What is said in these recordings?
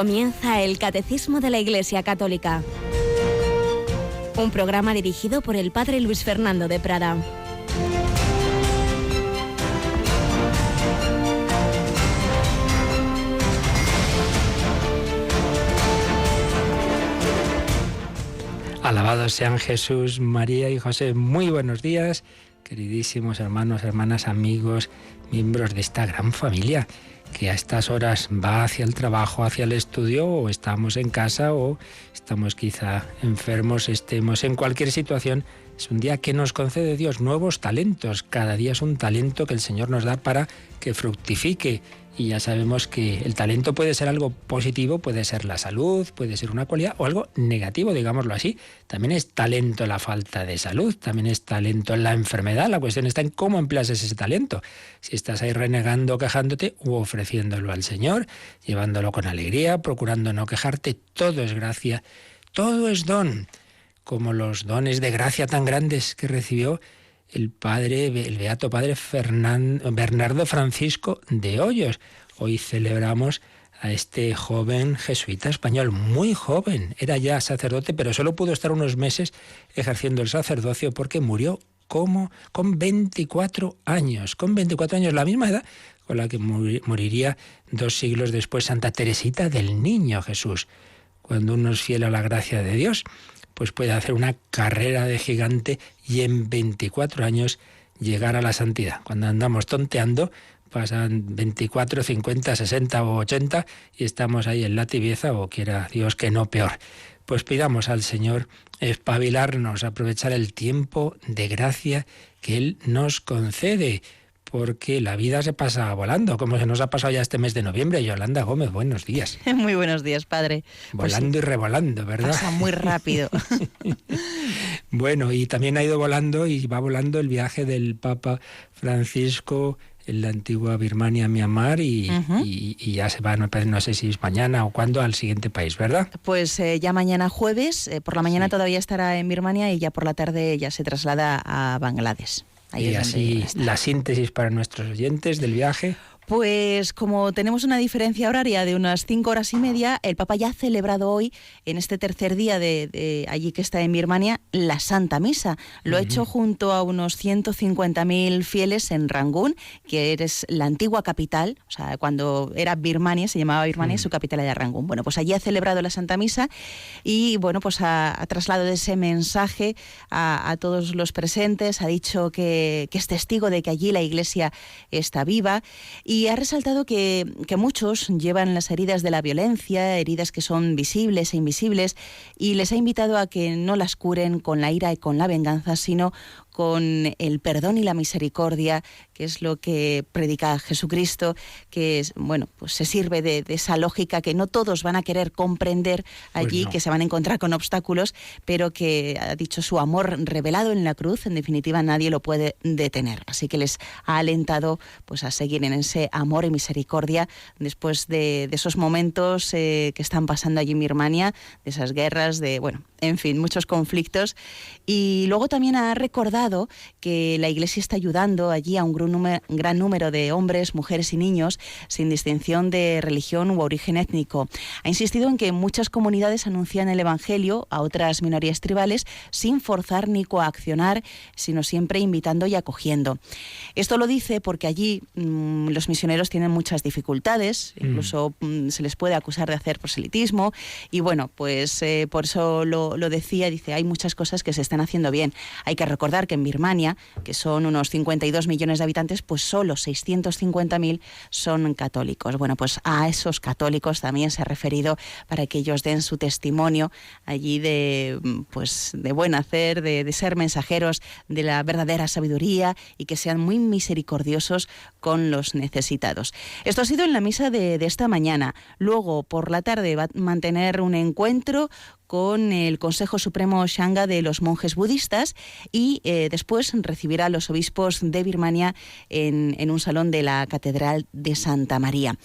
Comienza el Catecismo de la Iglesia Católica. Un programa dirigido por el Padre Luis Fernando de Prada. Alabados sean Jesús, María y José. Muy buenos días, queridísimos hermanos, hermanas, amigos, miembros de esta gran familia que a estas horas va hacia el trabajo, hacia el estudio, o estamos en casa, o estamos quizá enfermos, estemos en cualquier situación. Es un día que nos concede Dios nuevos talentos. Cada día es un talento que el Señor nos da para que fructifique. Y ya sabemos que el talento puede ser algo positivo, puede ser la salud, puede ser una cualidad, o algo negativo, digámoslo así. También es talento la falta de salud, también es talento la enfermedad. La cuestión está en cómo empleas ese talento. Si estás ahí renegando, quejándote, u ofreciéndolo al Señor, llevándolo con alegría, procurando no quejarte. Todo es gracia, todo es don, como los dones de gracia tan grandes que recibió el beato padre Bernardo Francisco de Hoyos. Hoy celebramos a este joven jesuita español, muy joven. Era ya sacerdote, pero solo pudo estar unos meses ejerciendo el sacerdocio porque murió con 24 años. Con 24 años, la misma edad con la que moriría 2 siglos después Santa Teresita del Niño Jesús. Cuando uno es fiel a la gracia de Dios, pues puede hacer una carrera de gigante y en 24 años llegar a la santidad. Cuando andamos tonteando, pasan 24, 50, 60 o 80 y estamos ahí en la tibieza, o quiera Dios que no peor. Pues pidamos al Señor espabilarnos, aprovechar el tiempo de gracia que Él nos concede, porque la vida se pasa volando, como se nos ha pasado ya este mes de noviembre. Yolanda Gómez, buenos días. Muy buenos días, padre. Volando y revolando, ¿verdad? Pasa muy rápido. Bueno, y también ha ido volando y va volando el viaje del Papa Francisco en la antigua Birmania, Myanmar, y ya se va, no sé si es mañana o cuándo, al siguiente país, ¿verdad? Pues ya mañana jueves, por la mañana todavía estará en Birmania y ya por la tarde ya se traslada a Bangladesh. Y así la síntesis para nuestros oyentes del viaje. Pues como tenemos una diferencia horaria de unas 5 horas y media, el Papa ya ha celebrado hoy, en este tercer día de allí que está en Birmania, la Santa Misa. Lo ha hecho junto a unos 150.000 fieles en Rangún, que es la antigua capital. O sea, cuando era Birmania, se llamaba Birmania, su capital era Rangún. Bueno, pues allí ha celebrado la Santa Misa y, bueno, pues ha trasladado ese mensaje a todos los presentes. Ha dicho que es testigo de que allí la Iglesia está viva, y ha resaltado que muchos llevan las heridas de la violencia, heridas que son visibles e invisibles, y les ha invitado a que no las curen con la ira y con la venganza, sino con el perdón y la misericordia, que es lo que predica Jesucristo, que es, bueno, pues se sirve de esa lógica que no todos van a querer comprender allí, pues no, que se van a encontrar con obstáculos, pero que ha dicho su amor revelado en la cruz, en definitiva nadie lo puede detener. Así que les ha alentado pues a seguir en ese amor y misericordia después de esos momentos que están pasando allí en Birmania, de esas guerras, en fin, muchos conflictos. Y luego también ha recordado que la Iglesia está ayudando allí a un gran número de hombres, mujeres y niños, sin distinción de religión u origen étnico. Ha insistido en que muchas comunidades anuncian el Evangelio a otras minorías tribales sin forzar ni coaccionar, sino siempre invitando y acogiendo. Esto lo dice porque allí los misioneros tienen muchas dificultades, incluso se les puede acusar de hacer proselitismo, y bueno, pues por eso lo decía, dice, hay muchas cosas que se están haciendo bien. Hay que recordar que en Birmania, que son unos 52 millones de habitantes, pues solo 650.000 son católicos. Bueno, pues a esos católicos también se ha referido para que ellos den su testimonio allí de buen hacer, de ser mensajeros de la verdadera sabiduría, y que sean muy misericordiosos con los necesitados. Esto ha sido en la misa de esta mañana. Luego, por la tarde, va a mantener un encuentro con el Consejo Supremo Sangha de los monjes budistas, y después recibirá a los obispos de Birmania en un salón de la Catedral de Santa María.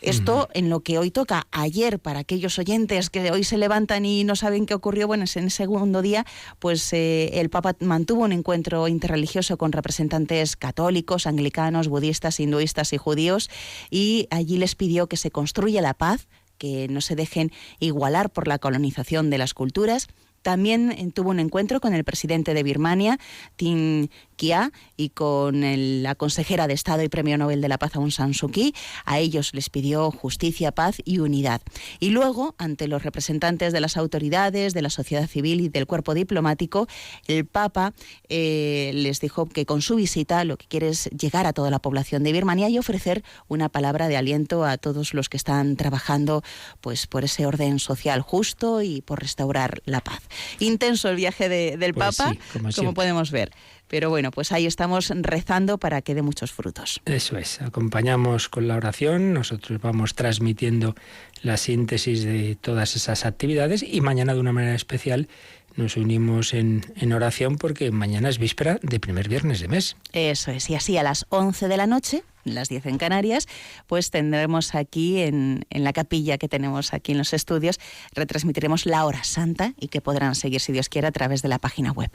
Esto en lo que hoy toca. Ayer, para aquellos oyentes que hoy se levantan y no saben qué ocurrió, bueno, en el segundo día, pues el Papa mantuvo un encuentro interreligioso con representantes católicos, anglicanos, budistas, hinduistas y judíos, y allí les pidió que se construya la paz, que no se dejen igualar por la colonización de las culturas. También tuvo un encuentro con el presidente de Birmania, Tin Kyaw, y con la consejera de Estado y Premio Nobel de la Paz, Aung San Suu Kyi. A ellos les pidió justicia, paz y unidad. Y luego, ante los representantes de las autoridades, de la sociedad civil y del cuerpo diplomático, el Papa les dijo que con su visita lo que quiere es llegar a toda la población de Birmania y ofrecer una palabra de aliento a todos los que están trabajando pues por ese orden social justo y por restaurar la paz. Intenso el viaje del pues Papa, sí, como podemos ver. Pero bueno, pues ahí estamos rezando para que dé muchos frutos. Eso es, acompañamos con la oración, nosotros vamos transmitiendo la síntesis de todas esas actividades y mañana de una manera especial nos unimos en oración porque mañana es víspera de primer viernes de mes. Eso es, y así a las 11 de la noche, las 10 en Canarias, pues tendremos aquí en la capilla que tenemos aquí en los estudios, retransmitiremos la hora santa y que podrán seguir, si Dios quiere, a través de la página web.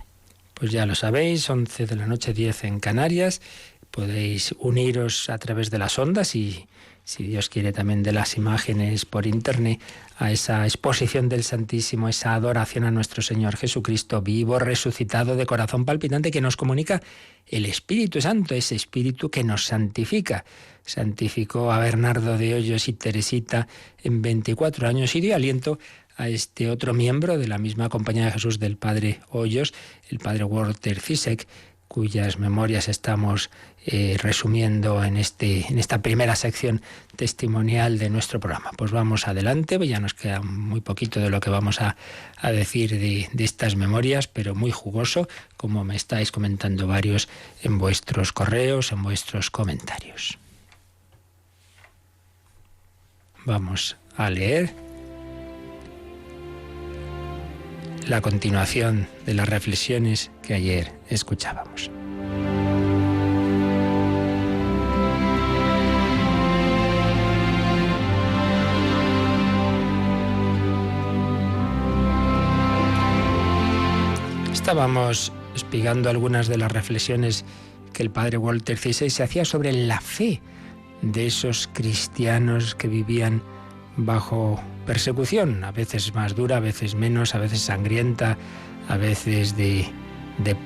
Pues ya lo sabéis, 11 de la noche, 10 en Canarias. Podéis uniros a través de las ondas y, si Dios quiere, también de las imágenes por internet a esa exposición del Santísimo, esa adoración a nuestro Señor Jesucristo vivo, resucitado, de corazón palpitante, que nos comunica el Espíritu Santo, ese Espíritu que nos santifica. Santificó a Bernardo de Hoyos y Teresita en 24 años y dio aliento a este otro miembro de la misma Compañía de Jesús del Padre Hoyos, el Padre Walter Ciszek, cuyas memorias estamos resumiendo en esta primera sección testimonial de nuestro programa. Pues vamos adelante, ya nos queda muy poquito de lo que vamos a decir de estas memorias, pero muy jugoso, como me estáis comentando varios en vuestros correos, en vuestros comentarios. Vamos a leer la continuación de las reflexiones que ayer escuchábamos. Estábamos explicando algunas de las reflexiones que el padre Walter Ciszek se hacía sobre la fe de esos cristianos que vivían bajo persecución, a veces más dura, a veces menos, a veces sangrienta, a veces de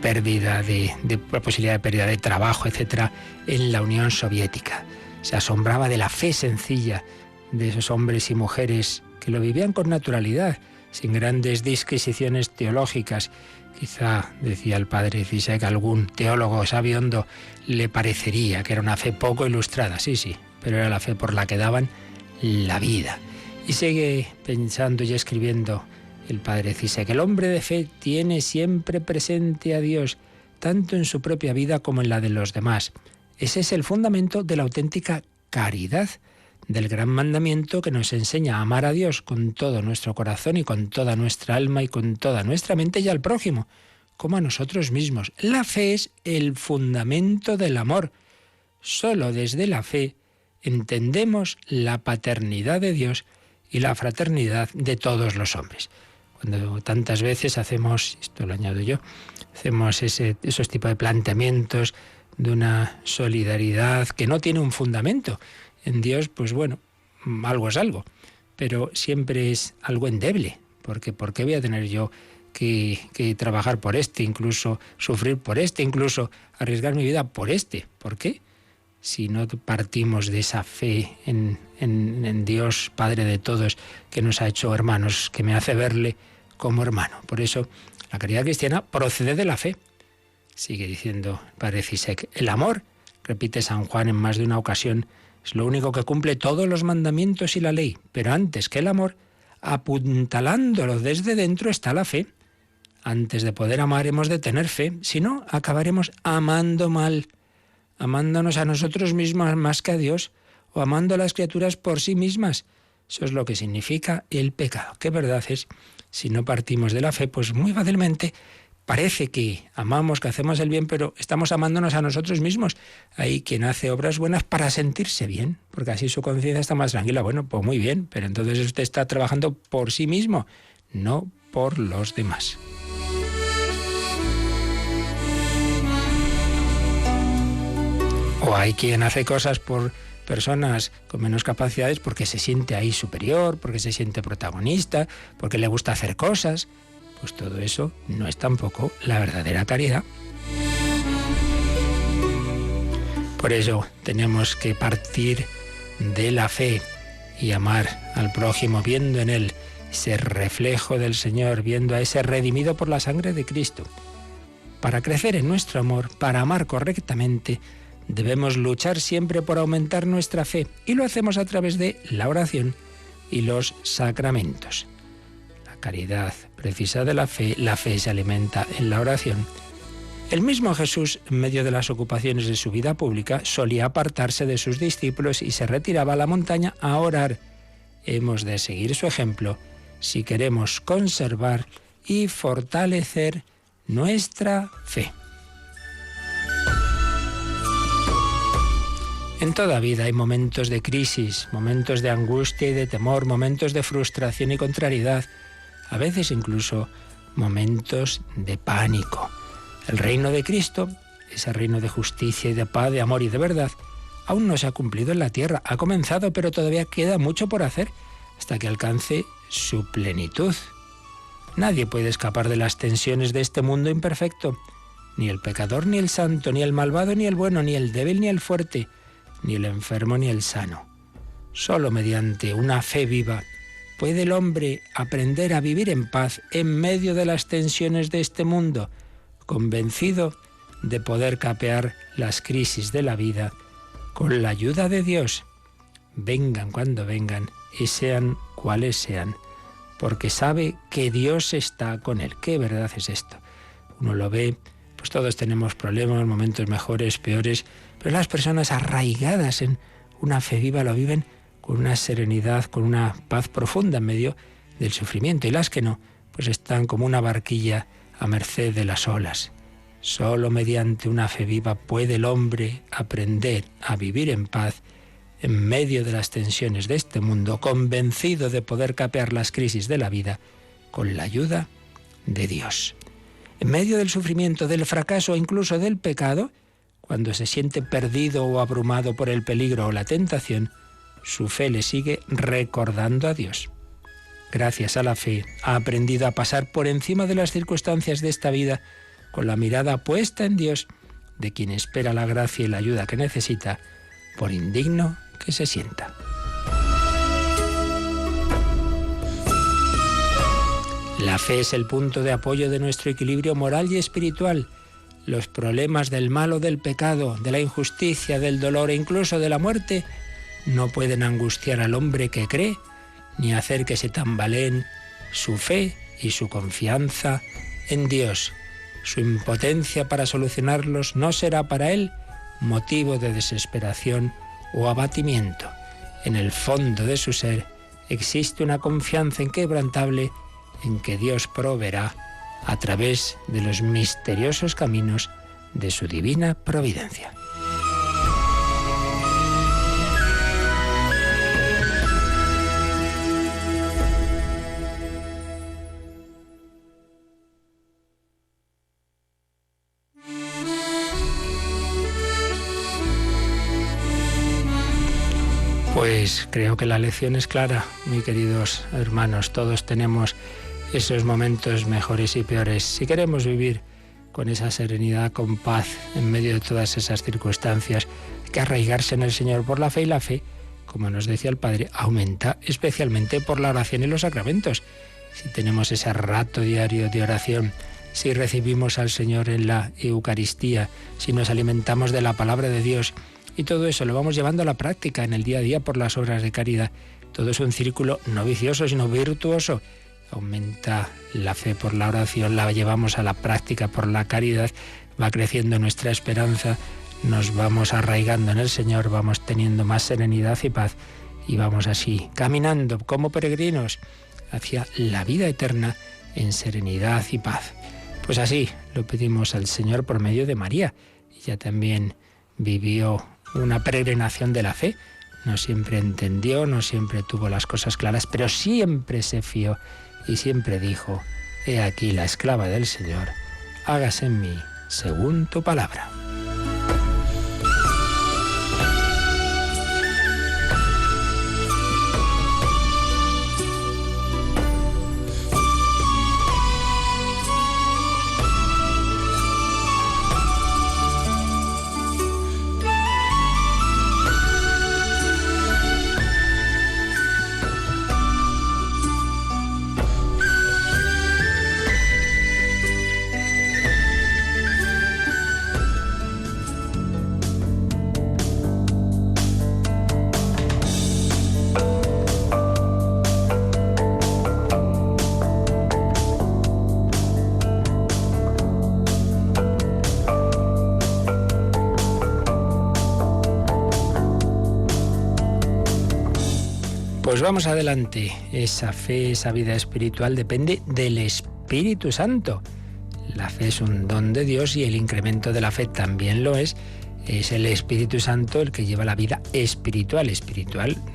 pérdida, de posibilidad de pérdida de trabajo, etcétera, en la Unión Soviética. Se asombraba de la fe sencilla de esos hombres y mujeres que lo vivían con naturalidad, sin grandes disquisiciones teológicas. Quizá, decía el padre Ciszek, algún teólogo sabiondo le parecería que era una fe poco ilustrada, sí, pero era la fe por la que daban la vida. Y sigue pensando y escribiendo el padre Ciszek: el hombre de fe tiene siempre presente a Dios, tanto en su propia vida como en la de los demás. Ese es el fundamento de la auténtica caridad, del gran mandamiento que nos enseña a amar a Dios con todo nuestro corazón y con toda nuestra alma y con toda nuestra mente, y al prójimo, como a nosotros mismos. La fe es el fundamento del amor. Solo desde la fe entendemos la paternidad de Dios y la fraternidad de todos los hombres. Cuando tantas veces hacemos, esto lo añado yo, hacemos esos tipos de planteamientos de una solidaridad que no tiene un fundamento en Dios, pues bueno, algo es algo, pero siempre es algo endeble, porque ¿por qué voy a tener yo que trabajar por este, incluso sufrir por este, incluso arriesgar mi vida por este? ¿Por qué? Si no partimos de esa fe en Dios, Padre de todos, que nos ha hecho hermanos, que me hace verle como hermano. Por eso la caridad cristiana procede de la fe. Sigue diciendo el padre Ciszek: el amor, repite San Juan en más de una ocasión, es lo único que cumple todos los mandamientos y la ley. Pero antes que el amor, apuntalándolo desde dentro, está la fe. Antes de poder amar hemos de tener fe, si no, acabaremos amando mal, amándonos a nosotros mismos más que a Dios, o amando a las criaturas por sí mismas. Eso es lo que significa el pecado. ¿Qué verdad es? Si no partimos de la fe, pues muy fácilmente parece que amamos, que hacemos el bien, pero estamos amándonos a nosotros mismos. Hay quien hace obras buenas para sentirse bien, porque así su conciencia está más tranquila. Bueno, pues muy bien, pero entonces usted está trabajando por sí mismo, no por los demás. O hay quien hace cosas por personas con menos capacidades porque se siente ahí superior, porque se siente protagonista, porque le gusta hacer cosas. Pues todo eso no es tampoco la verdadera caridad. Por eso tenemos que partir de la fe y amar al prójimo viendo en él ese reflejo del Señor, viendo a ese redimido por la sangre de Cristo. Para crecer en nuestro amor, para amar correctamente, debemos luchar siempre por aumentar nuestra fe, y lo hacemos a través de la oración y los sacramentos. La caridad precisa de la fe se alimenta en la oración. El mismo Jesús, en medio de las ocupaciones de su vida pública, solía apartarse de sus discípulos y se retiraba a la montaña a orar. Hemos de seguir su ejemplo si queremos conservar y fortalecer nuestra fe. En toda vida hay momentos de crisis, momentos de angustia y de temor, momentos de frustración y contrariedad, a veces incluso momentos de pánico. El reino de Cristo, ese reino de justicia y de paz, de amor y de verdad, aún no se ha cumplido en la tierra. Ha comenzado, pero todavía queda mucho por hacer hasta que alcance su plenitud. Nadie puede escapar de las tensiones de este mundo imperfecto. Ni el pecador ni el santo, ni el malvado ni el bueno, ni el débil ni el fuerte, ni el enfermo ni el sano. Solo mediante una fe viva puede el hombre aprender a vivir en paz en medio de las tensiones de este mundo, convencido de poder capear las crisis de la vida con la ayuda de Dios, vengan cuando vengan y sean cuales sean, porque sabe que Dios está con él. ¿Qué verdad es esto? Uno lo ve, pues todos tenemos problemas, momentos mejores, peores, pero las personas arraigadas en una fe viva lo viven con una serenidad, con una paz profunda en medio del sufrimiento, y las que no, pues están como una barquilla a merced de las olas. Solo mediante una fe viva puede el hombre aprender a vivir en paz en medio de las tensiones de este mundo, convencido de poder capear las crisis de la vida con la ayuda de Dios. En medio del sufrimiento, del fracaso o incluso del pecado, cuando se siente perdido o abrumado por el peligro o la tentación, su fe le sigue recordando a Dios. Gracias a la fe, ha aprendido a pasar por encima de las circunstancias de esta vida con la mirada puesta en Dios, de quien espera la gracia y la ayuda que necesita, por indigno que se sienta. La fe es el punto de apoyo de nuestro equilibrio moral y espiritual. Los problemas del mal o del pecado, de la injusticia, del dolor e incluso de la muerte no pueden angustiar al hombre que cree, ni hacer que se tambaleen su fe y su confianza en Dios. Su impotencia para solucionarlos no será para él motivo de desesperación o abatimiento. En el fondo de su ser existe una confianza inquebrantable en que Dios proveerá a través de los misteriosos caminos de su divina providencia. Pues creo que la lección es clara, mis queridos hermanos. Todos tenemos esos momentos mejores y peores. Si queremos vivir con esa serenidad, con paz, en medio de todas esas circunstancias, hay que arraigarse en el Señor por la fe, y la fe, como nos decía el Padre, aumenta especialmente por la oración y los sacramentos. Si tenemos ese rato diario de oración, si recibimos al Señor en la Eucaristía, si nos alimentamos de la palabra de Dios, y todo eso lo vamos llevando a la práctica en el día a día por las obras de caridad, todo es un círculo no vicioso, sino virtuoso. Aumenta la fe por la oración, la llevamos a la práctica por la caridad, va creciendo nuestra esperanza, nos vamos arraigando en el Señor, vamos teniendo más serenidad y paz, y vamos así caminando como peregrinos hacia la vida eterna en serenidad y paz. Pues así lo pedimos al Señor por medio de María. Ella también vivió una peregrinación de la fe. No siempre entendió, no siempre tuvo las cosas claras, pero siempre se fió y siempre dijo: he aquí la esclava del Señor, hágase en mí según tu palabra. Pues vamos adelante. Esa fe, esa vida espiritual depende del Espíritu Santo. La fe es un don de Dios y el incremento de la fe también lo es. Es el Espíritu Santo el que lleva la vida espiritual.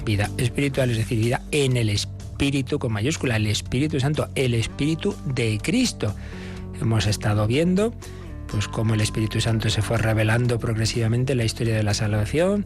Vida espiritual, es decir, vida en el Espíritu con mayúscula, el Espíritu Santo, el Espíritu de Cristo. Hemos estado viendo pues cómo el Espíritu Santo se fue revelando progresivamente en la historia de la salvación.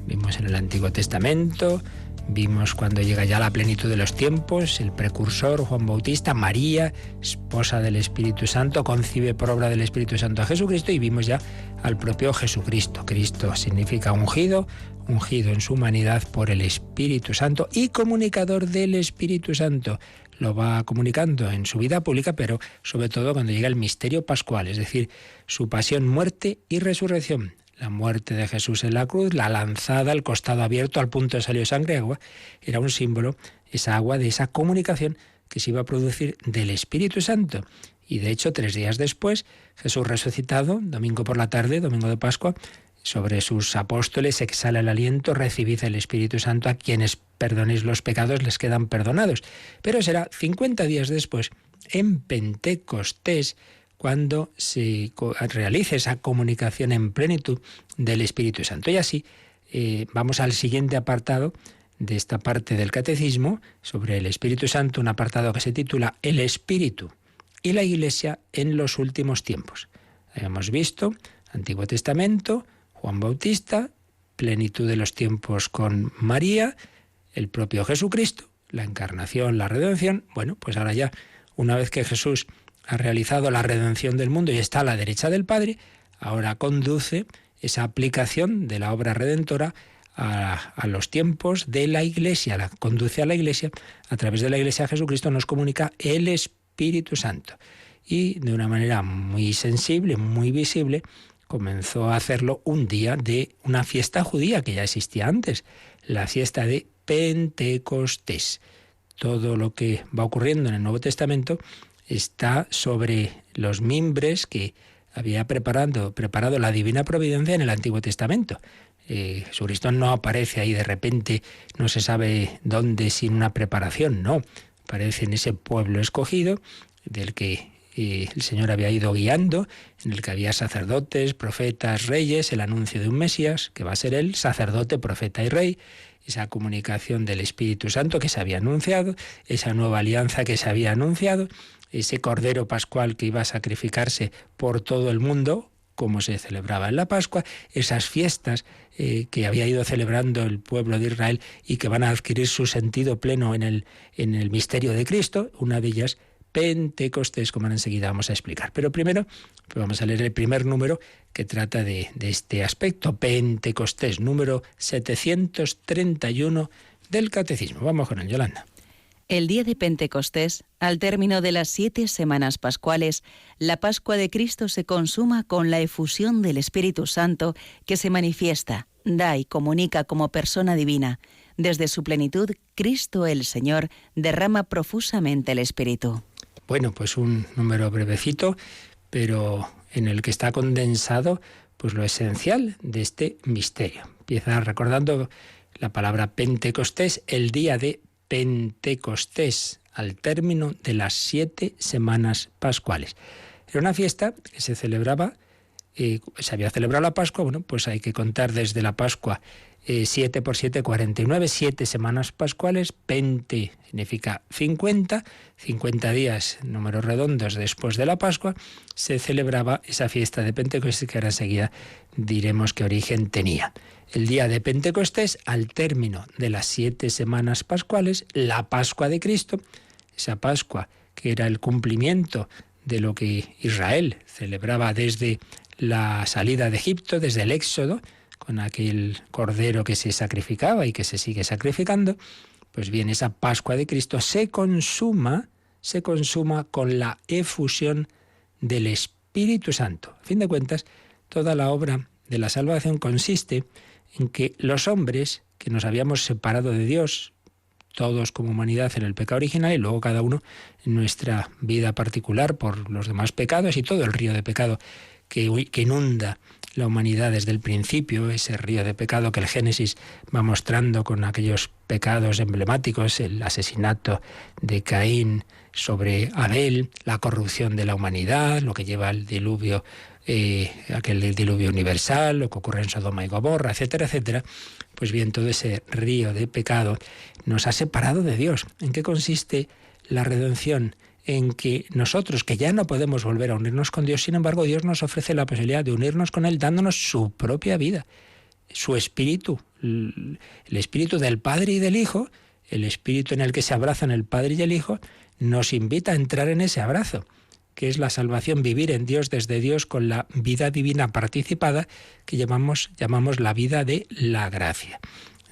Vimos en el Antiguo Testamento, vimos cuando llega ya la plenitud de los tiempos, el precursor Juan Bautista, María, esposa del Espíritu Santo, concibe por obra del Espíritu Santo a Jesucristo, y vimos ya al propio Jesucristo. Cristo significa ungido en su humanidad por el Espíritu Santo y comunicador del Espíritu Santo. Lo va comunicando en su vida pública, pero sobre todo cuando llega el misterio pascual, es decir, su pasión, muerte y resurrección. La muerte de Jesús en la cruz, la lanzada, el costado abierto, al punto de salió sangre y agua, era un símbolo, esa agua, de esa comunicación que se iba a producir del Espíritu Santo. Y de hecho, 3 días después, Jesús resucitado, domingo por la tarde, domingo de Pascua, sobre sus apóstoles exhala el aliento, recibid el Espíritu Santo, a quienes perdonéis los pecados les quedan perdonados. Pero será 50 días después, en Pentecostés, cuando se realice esa comunicación en plenitud del Espíritu Santo. Y así vamos al siguiente apartado de esta parte del Catecismo sobre el Espíritu Santo, un apartado que se titula El Espíritu y la Iglesia en los últimos tiempos. Hemos visto Antiguo Testamento, Juan Bautista, plenitud de los tiempos con María, el propio Jesucristo, la encarnación, la redención. Bueno, pues ahora ya, una vez que Jesús ha realizado la redención del mundo y está a la derecha del Padre, ahora conduce esa aplicación de la obra redentora a los tiempos de la Iglesia, la conduce a la Iglesia. A través de la Iglesia Jesucristo nos comunica el Espíritu Santo. Y de una manera muy sensible, muy visible, comenzó a hacerlo un día de una fiesta judía que ya existía antes, la fiesta de Pentecostés. Todo lo que va ocurriendo en el Nuevo Testamento está sobre los mimbres que había preparado la divina providencia en el Antiguo Testamento. Jesucristo no aparece ahí de repente, no se sabe dónde, sin una preparación, no. Aparece en ese pueblo escogido del que el Señor había ido guiando, en el que había sacerdotes, profetas, reyes, el anuncio de un Mesías, que va a ser él, sacerdote, profeta y rey, esa comunicación del Espíritu Santo que se había anunciado, esa nueva alianza que se había anunciado, ese Cordero Pascual que iba a sacrificarse por todo el mundo, como se celebraba en la Pascua, esas fiestas que había ido celebrando el pueblo de Israel y que van a adquirir su sentido pleno en el misterio de Cristo, una de ellas Pentecostés, como enseguida vamos a explicar. Pero primero vamos a leer el primer número que trata de este aspecto, Pentecostés, número 731 del Catecismo. Vamos con él, Yolanda. El día de Pentecostés, al término de las 7 semanas pascuales, la Pascua de Cristo se consuma con la efusión del Espíritu Santo que se manifiesta, da y comunica como persona divina. Desde su plenitud, Cristo el Señor derrama profusamente el Espíritu. Bueno, pues un número brevecito, pero en el que está condensado pues lo esencial de este misterio. Empieza recordando la palabra Pentecostés, el día de Pentecostés, al término de las 7 semanas pascuales. Era una fiesta que se celebraba, se había celebrado la Pascua, bueno, pues hay que contar desde la Pascua 7 por 7, 49, 7 semanas pascuales, Pente significa 50, 50 días, números redondos después de la Pascua, se celebraba esa fiesta de Pentecostés que ahora enseguida diremos qué origen tenía. El día de Pentecostés, al término de las 7 semanas pascuales, la Pascua de Cristo, esa Pascua que era el cumplimiento de lo que Israel celebraba desde la salida de Egipto, desde el Éxodo, con aquel cordero que se sacrificaba y que se sigue sacrificando, pues bien, esa Pascua de Cristo se consuma con la efusión del Espíritu Santo. A fin de cuentas, toda la obra de la salvación consiste en que los hombres que nos habíamos separado de Dios, todos como humanidad en el pecado original y luego cada uno en nuestra vida particular por los demás pecados y todo el río de pecado que inunda la humanidad desde el principio, ese río de pecado que el Génesis va mostrando con aquellos pecados emblemáticos, el asesinato de Caín sobre Abel, la corrupción de la humanidad, lo que lleva al diluvio, aquel diluvio universal, lo que ocurre en Sodoma y Gomorra, etcétera, etcétera. Pues bien, todo ese río de pecado nos ha separado de Dios. ¿En qué consiste la redención? En que nosotros, que ya no podemos volver a unirnos con Dios, sin embargo, Dios nos ofrece la posibilidad de unirnos con Él dándonos su propia vida, su espíritu, el espíritu del Padre y del Hijo, el espíritu en el que se abrazan el Padre y el Hijo, nos invita a entrar en ese abrazo, que es la salvación, vivir en Dios, desde Dios, con la vida divina participada, que llamamos la vida de la gracia.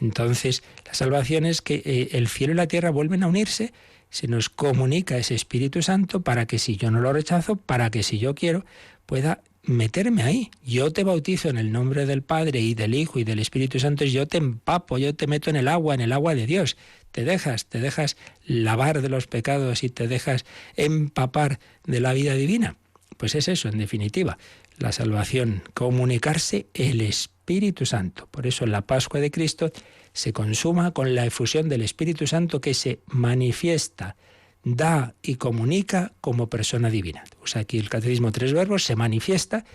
Entonces, la salvación es que el cielo y la tierra vuelven a unirse, se nos comunica ese Espíritu Santo para que si yo no lo rechazo, para que si yo quiero, pueda meterme ahí. Yo te bautizo en el nombre del Padre y del Hijo y del Espíritu Santo, yo te empapo, yo te meto en el agua de Dios. Te dejas lavar de los pecados y te dejas empapar de la vida divina. Pues es eso, en definitiva, la salvación, comunicarse el Espíritu Santo. Por eso en la Pascua de Cristo se consuma con la efusión del Espíritu Santo que se manifiesta, da y comunica como persona divina. Usa aquí el Catecismo 3 verbos, se manifiesta.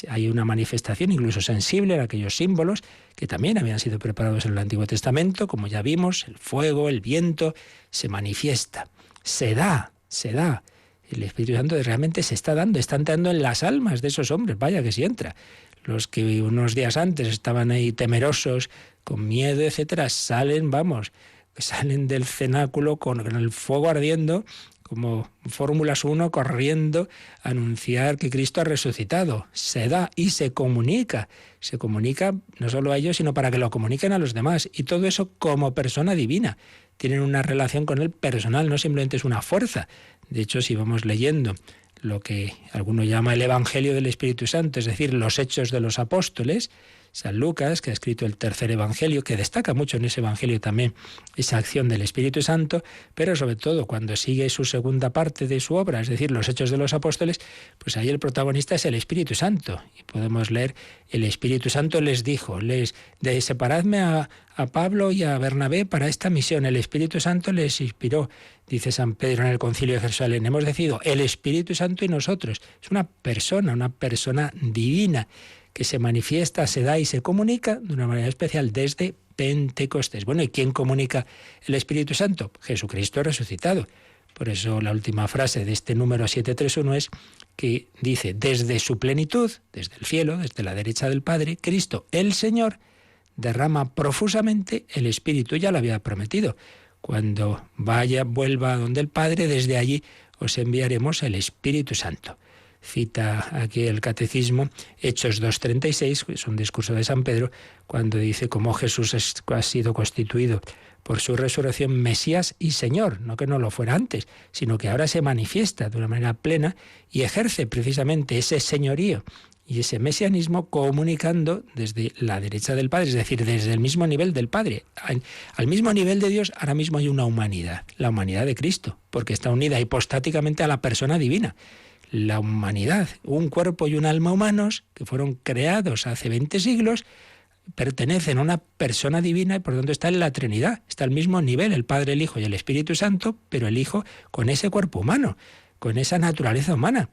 Hay una manifestación incluso sensible en aquellos símbolos que también habían sido preparados en el Antiguo Testamento, como ya vimos, el fuego, el viento, se manifiesta, se da. El Espíritu Santo realmente se está dando en las almas de esos hombres, vaya que sí entra. Los que unos días antes estaban ahí temerosos, con miedo, etcétera, salen del cenáculo con el fuego ardiendo, como Fórmulas 1 corriendo a anunciar que Cristo ha resucitado. Se da y se comunica no solo a ellos, sino para que lo comuniquen a los demás. Y todo eso como persona divina. Tienen una relación con Él personal, no simplemente es una fuerza. De hecho, si vamos leyendo lo que alguno llama el Evangelio del Espíritu Santo, es decir, los Hechos de los Apóstoles, San Lucas, que ha escrito el tercer Evangelio, que destaca mucho en ese Evangelio también esa acción del Espíritu Santo, pero sobre todo cuando sigue su segunda parte de su obra, es decir, los Hechos de los Apóstoles, pues ahí el protagonista es el Espíritu Santo. Y podemos leer, el Espíritu Santo les dijo, separadme a Pablo y a Bernabé para esta misión. El Espíritu Santo les inspiró, dice San Pedro en el Concilio de Jerusalén. Hemos decidido el Espíritu Santo y nosotros. Es una persona divina, que se manifiesta, se da y se comunica de una manera especial desde Pentecostés. Bueno, ¿y quién comunica el Espíritu Santo? Jesucristo resucitado. Por eso la última frase de este número 731 es que dice, desde su plenitud, desde el cielo, desde la derecha del Padre, Cristo, el Señor, derrama profusamente el Espíritu. Ya lo había prometido. Cuando vuelva donde el Padre, desde allí os enviaremos el Espíritu Santo. Cita aquí el Catecismo, Hechos 2.36, que es un discurso de San Pedro, cuando dice cómo Jesús ha sido constituido por su resurrección Mesías y Señor, no que no lo fuera antes, sino que ahora se manifiesta de una manera plena y ejerce precisamente ese señorío y ese mesianismo comunicando desde la derecha del Padre, es decir, desde el mismo nivel del Padre. Al mismo nivel de Dios, ahora mismo hay una humanidad, la humanidad de Cristo, porque está unida hipostáticamente a la persona divina. La humanidad, un cuerpo y un alma humanos que fueron creados hace 20 siglos, pertenecen a una persona divina y por lo tanto está en la Trinidad, está al mismo nivel el Padre, el Hijo y el Espíritu Santo, pero el Hijo con ese cuerpo humano, con esa naturaleza humana.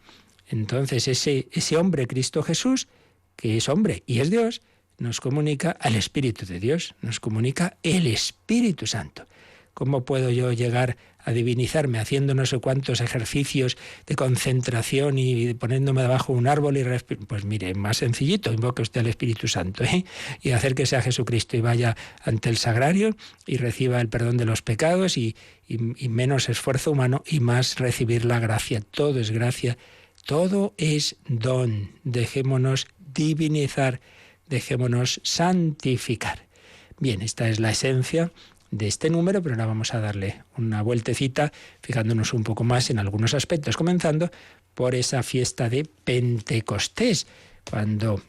Entonces ese hombre, Cristo Jesús, que es hombre y es Dios, nos comunica al Espíritu de Dios, nos comunica el Espíritu Santo. ¿Cómo puedo yo llegar a divinizarme haciendo no sé cuántos ejercicios de concentración y poniéndome debajo de un árbol? Pues mire, más sencillito, invoque usted al Espíritu Santo, y acérquese a Jesucristo y vaya ante el sagrario y reciba el perdón de los pecados y menos esfuerzo humano y más recibir la gracia. Todo es gracia, todo es don. Dejémonos divinizar, dejémonos santificar. Bien, esta es la esencia de este número, pero ahora vamos a darle una vueltecita, fijándonos un poco más en algunos aspectos, comenzando por esa fiesta de Pentecostés, cuando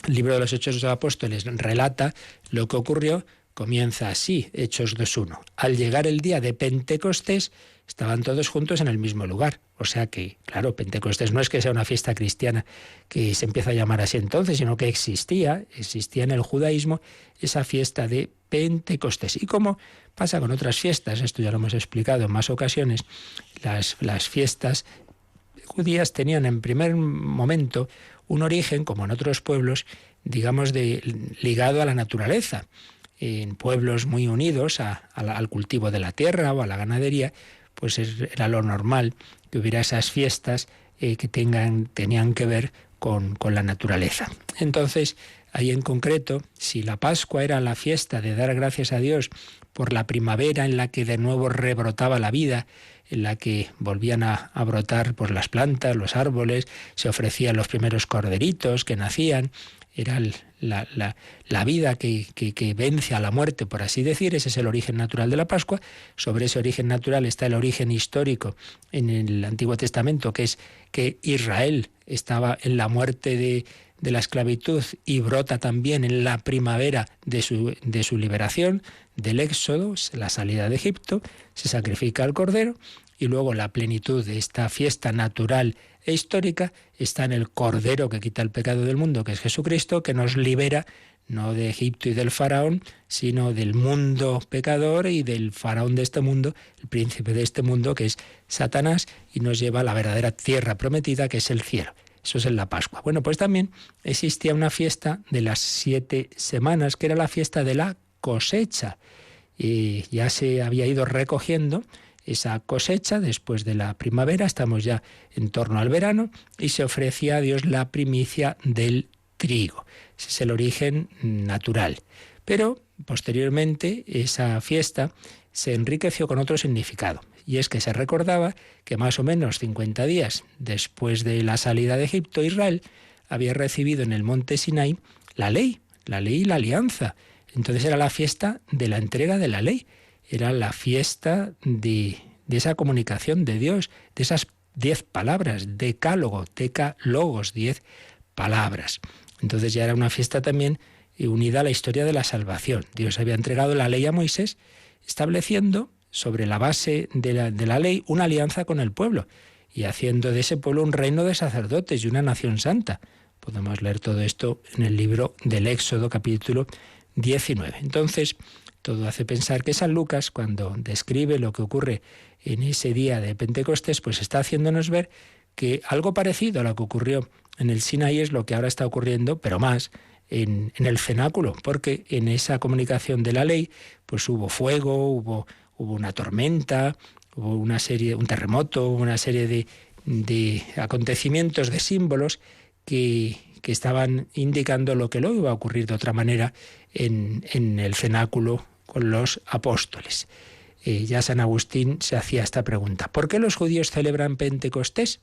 el libro de los Hechos de los Apóstoles relata lo que ocurrió. Comienza así, Hechos 2.1. Al llegar el día de Pentecostés, estaban todos juntos en el mismo lugar. O sea que, claro, Pentecostés no es que sea una fiesta cristiana que se empieza a llamar así entonces, sino que existía en el judaísmo esa fiesta de Pentecostés. Y como pasa con otras fiestas, esto ya lo hemos explicado en más ocasiones, las fiestas judías tenían en primer momento un origen, como en otros pueblos, digamos, ligado a la naturaleza. En pueblos muy unidos al cultivo de la tierra o a la ganadería, pues era lo normal que hubiera esas fiestas que tenían que ver con la naturaleza. Entonces, ahí en concreto, si la Pascua era la fiesta de dar gracias a Dios por la primavera en la que de nuevo rebrotaba la vida, en la que volvían a brotar pues, las plantas, los árboles, se ofrecían los primeros corderitos que nacían, era la vida que vence a la muerte, por así decir. Ese es el origen natural de la Pascua. Sobre ese origen natural está el origen histórico en el Antiguo Testamento, que es que Israel estaba en la muerte de la esclavitud y brota también en la primavera de su liberación, del éxodo, la salida de Egipto, se sacrifica al cordero y luego la plenitud de esta fiesta natural e histórica está en el Cordero que quita el pecado del mundo, que es Jesucristo, que nos libera no de Egipto y del faraón, sino del mundo pecador y del faraón de este mundo, el príncipe de este mundo, que es Satanás, y nos lleva a la verdadera tierra prometida, que es el cielo. Eso es en la Pascua. Bueno, pues también existía una fiesta de las 7 semanas, que era la fiesta de la cosecha. Y ya se había ido recogiendo esa cosecha después de la primavera, estamos ya en torno al verano, y se ofrecía a Dios la primicia del trigo. Ese es el origen natural. Pero posteriormente esa fiesta se enriqueció con otro significado, y es que se recordaba que más o menos 50 días después de la salida de Egipto, Israel había recibido en el monte Sinaí la ley y la alianza. Entonces era la fiesta de la entrega de la ley, era la fiesta de esa comunicación de Dios, de esas 10 palabras, decálogo, logos, 10 palabras. Entonces ya era una fiesta también unida a la historia de la salvación. Dios había entregado la ley a Moisés, estableciendo sobre la base de la ley una alianza con el pueblo y haciendo de ese pueblo un reino de sacerdotes y una nación santa. Podemos leer todo esto en el libro del Éxodo, capítulo 19. Entonces, todo hace pensar que San Lucas, cuando describe lo que ocurre en ese día de Pentecostés, pues está haciéndonos ver que algo parecido a lo que ocurrió en el Sinaí es lo que ahora está ocurriendo, pero más, en el cenáculo, porque en esa comunicación de la ley, pues hubo fuego, hubo una tormenta, hubo un terremoto, una serie de acontecimientos, de símbolos que estaban indicando lo que luego iba a ocurrir de otra manera en el cenáculo con los apóstoles. Ya San Agustín se hacía esta pregunta: ¿por qué los judíos celebran Pentecostés?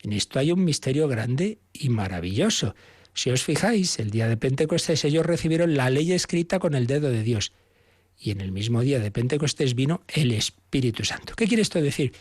En esto hay un misterio grande y maravilloso. Si os fijáis, el día de Pentecostés ellos recibieron la ley escrita con el dedo de Dios. Y en el mismo día de Pentecostés vino el Espíritu Santo. ¿Qué quiere esto decir?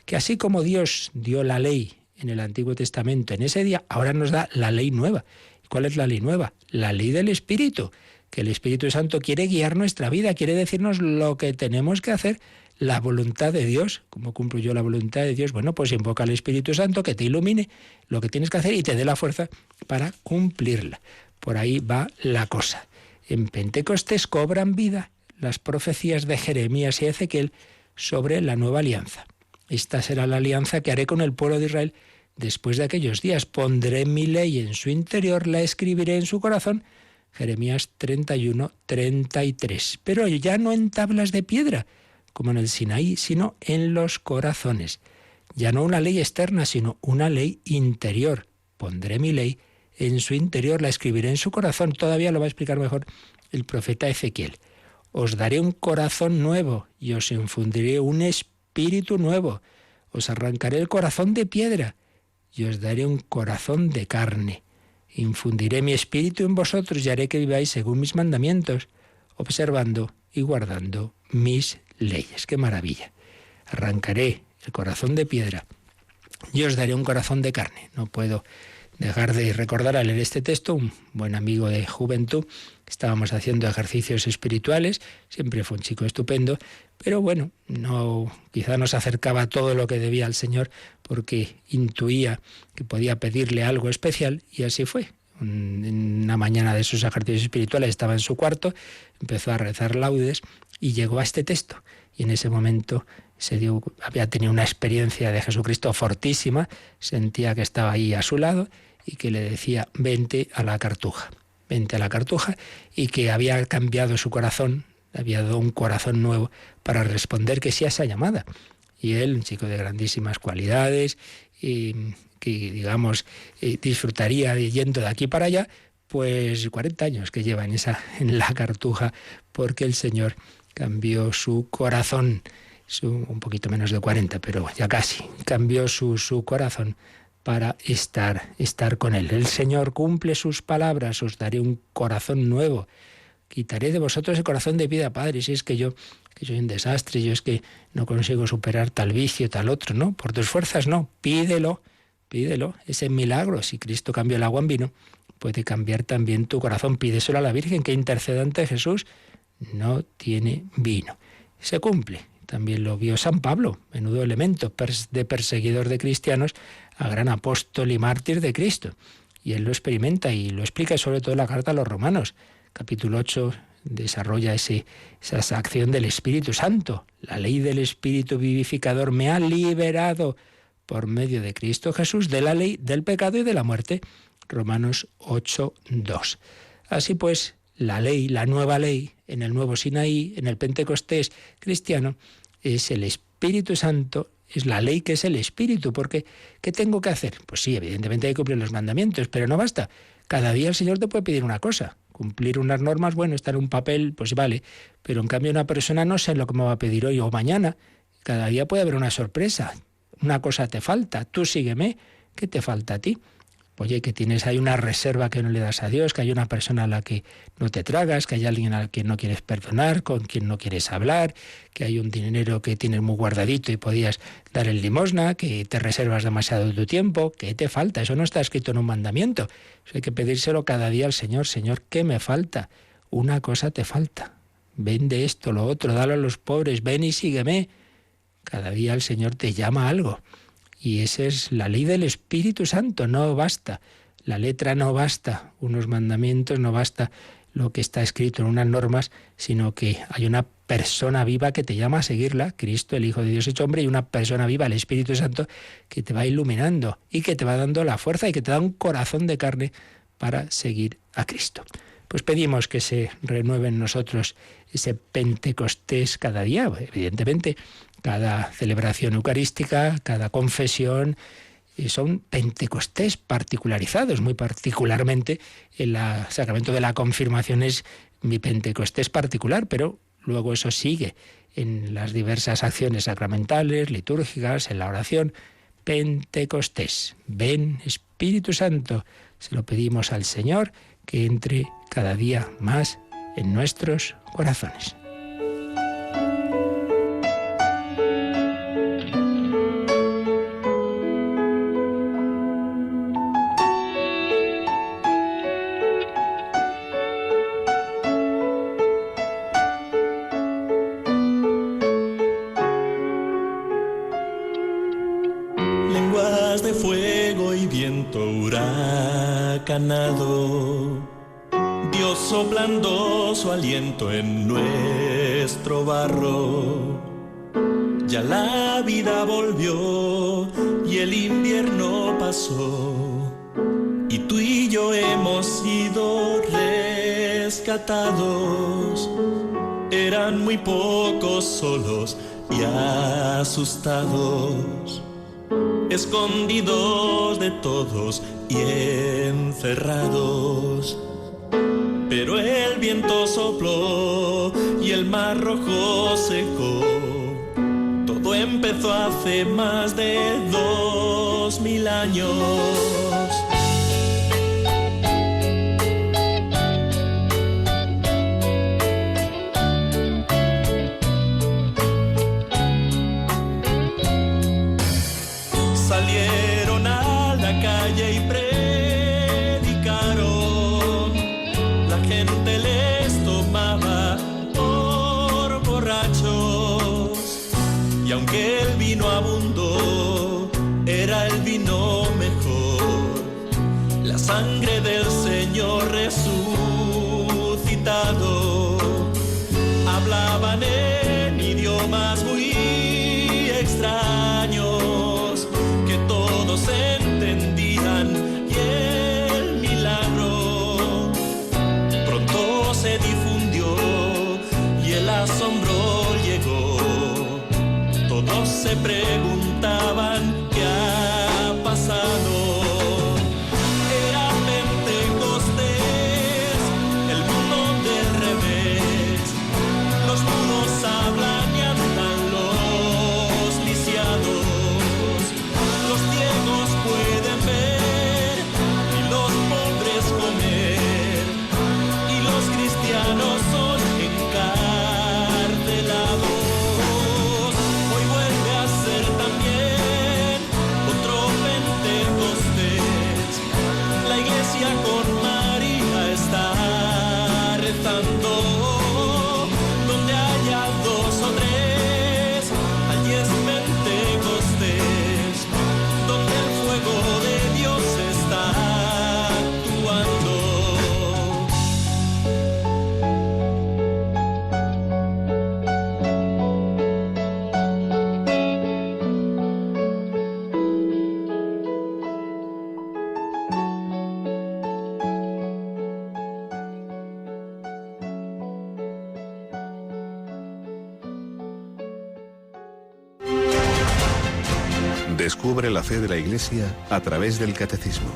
Que así como Dios dio la ley en el Antiguo Testamento en ese día, ahora nos da la ley nueva. ¿Cuál es la ley nueva? La ley del Espíritu, que el Espíritu Santo quiere guiar nuestra vida, quiere decirnos lo que tenemos que hacer, la voluntad de Dios. ¿Cómo cumplo yo la voluntad de Dios? Bueno, pues invoca al Espíritu Santo que te ilumine lo que tienes que hacer y te dé la fuerza para cumplirla. Por ahí va la cosa. En Pentecostés cobran vida las profecías de Jeremías y Ezequiel sobre la nueva alianza. Esta será la alianza que haré con el pueblo de Israel después de aquellos días. Pondré mi ley en su interior, la escribiré en su corazón. Jeremías 31, 33. Pero ya no en tablas de piedra, como en el Sinaí, sino en los corazones. Ya no una ley externa, sino una ley interior. Pondré mi ley en su interior, la escribiré en su corazón. Todavía lo va a explicar mejor el profeta Ezequiel. Os daré un corazón nuevo y os infundiré un espíritu nuevo. Os arrancaré el corazón de piedra y os daré un corazón de carne. Infundiré mi espíritu en vosotros y haré que viváis según mis mandamientos, observando y guardando mis leyes. ¡Qué maravilla! Arrancaré el corazón de piedra y os daré un corazón de carne. No puedo dejar de recordar al leer este texto, un buen amigo de juventud, estábamos haciendo ejercicios espirituales, siempre fue un chico estupendo, pero bueno, quizá no se acercaba a todo lo que debía al Señor porque intuía que podía pedirle algo especial, y así fue. En una mañana de sus ejercicios espirituales estaba en su cuarto, empezó a rezar laudes y llegó a este texto. Y en ese momento había tenido una experiencia de Jesucristo fortísima, sentía que estaba ahí a su lado y que le decía: vente a la Cartuja, y que había cambiado su corazón, había dado un corazón nuevo para responder que sí a esa llamada. Y él, un chico de grandísimas cualidades, y que, digamos, disfrutaría yendo de aquí para allá, pues 40 años que lleva en la Cartuja, porque el Señor cambió su corazón, un poquito menos de 40, pero ya casi, cambió su corazón para estar con Él. El Señor cumple sus palabras: os daré un corazón nuevo, quitaré de vosotros el corazón de piedra. Padre, si es que yo soy un desastre, yo es que no consigo superar tal vicio, tal otro, no, por tus fuerzas no, pídelo, ese milagro. Si Cristo cambió el agua en vino, puede cambiar también tu corazón. Pídeselo a la Virgen, que interceda ante Jesús. No tiene vino. Se cumple. También lo vio San Pablo, menudo elemento de perseguidor de cristianos a gran apóstol y mártir de Cristo. Y él lo experimenta y lo explica sobre todo en la carta a los Romanos. Capítulo 8 desarrolla esa acción del Espíritu Santo. La ley del Espíritu vivificador me ha liberado por medio de Cristo Jesús de la ley del pecado y de la muerte. Romanos 8:2. Así pues, la ley, la nueva ley, en el nuevo Sinaí, en el Pentecostés cristiano, es el Espíritu Santo, es la ley que es el Espíritu. Porque, ¿qué tengo que hacer? Pues sí, evidentemente hay que cumplir los mandamientos, pero no basta. Cada día el Señor te puede pedir una cosa. Cumplir unas normas, bueno, estar en un papel, pues vale. Pero en cambio una persona no sé lo que me va a pedir hoy o mañana. Cada día puede haber una sorpresa. Una cosa te falta, tú sígueme. ¿Qué te falta a ti? Oye, que tienes ahí una reserva que no le das a Dios, que hay una persona a la que no te tragas, que hay alguien a la que no quieres perdonar, con quien no quieres hablar, que hay un dinero que tienes muy guardadito y podías dar en limosna, que te reservas demasiado de tu tiempo. ¿Qué te falta? Eso no está escrito en un mandamiento. Eso hay que pedírselo cada día al Señor. Señor, ¿qué me falta? Una cosa te falta. Vende esto, lo otro, dalo a los pobres, ven y sígueme. Cada día el Señor te llama a algo. Y esa es la ley del Espíritu Santo. No basta, la letra no basta, unos mandamientos no basta lo que está escrito en unas normas, sino que hay una persona viva que te llama a seguirla, Cristo, el Hijo de Dios hecho hombre, y una persona viva, el Espíritu Santo, que te va iluminando y que te va dando la fuerza y que te da un corazón de carne para seguir a Cristo. Pues pedimos que se renueve en nosotros ese Pentecostés cada día, evidentemente. Cada celebración eucarística, cada confesión, son Pentecostés particularizados. Muy particularmente el sacramento de la confirmación es mi Pentecostés particular, pero luego eso sigue en las diversas acciones sacramentales, litúrgicas, en la oración. Pentecostés, ven Espíritu Santo, se lo pedimos al Señor, que entre cada día más en nuestros corazones. Lenguas de fuego y viento huracanado, Dios soplando su aliento en nuestro barro. Ya la vida volvió y el invierno pasó, y tú y yo hemos sido rescatados. Eran muy pocos, solos y asustados, escondidos de todos y encerrados. Pero el viento sopló y el mar rojo secó. Todo empezó hace más de 2000 años. Salieron a la calle y aunque el vino abundó, era el vino mejor. La sangre del Señor resucitado. Hablaban en idiomas muy extraños que todos entendían, y el milagro pronto se difundió y el asombro llegó. Todos se preguntaban qué ha pasado. Era Pentecostés, el mundo del revés. Los mudos hablan y andan los lisiados. Los ciegos pueden ver y los pobres comer. Y los cristianos son encarcelados. Hoy vuelve a ser también otro Pentecostés. La iglesia con María está rezando. Donde haya dos o tres, allí es Pentecostés. Donde el fuego de Dios está actuando. Descubre la fe de la Iglesia a través del Catecismo,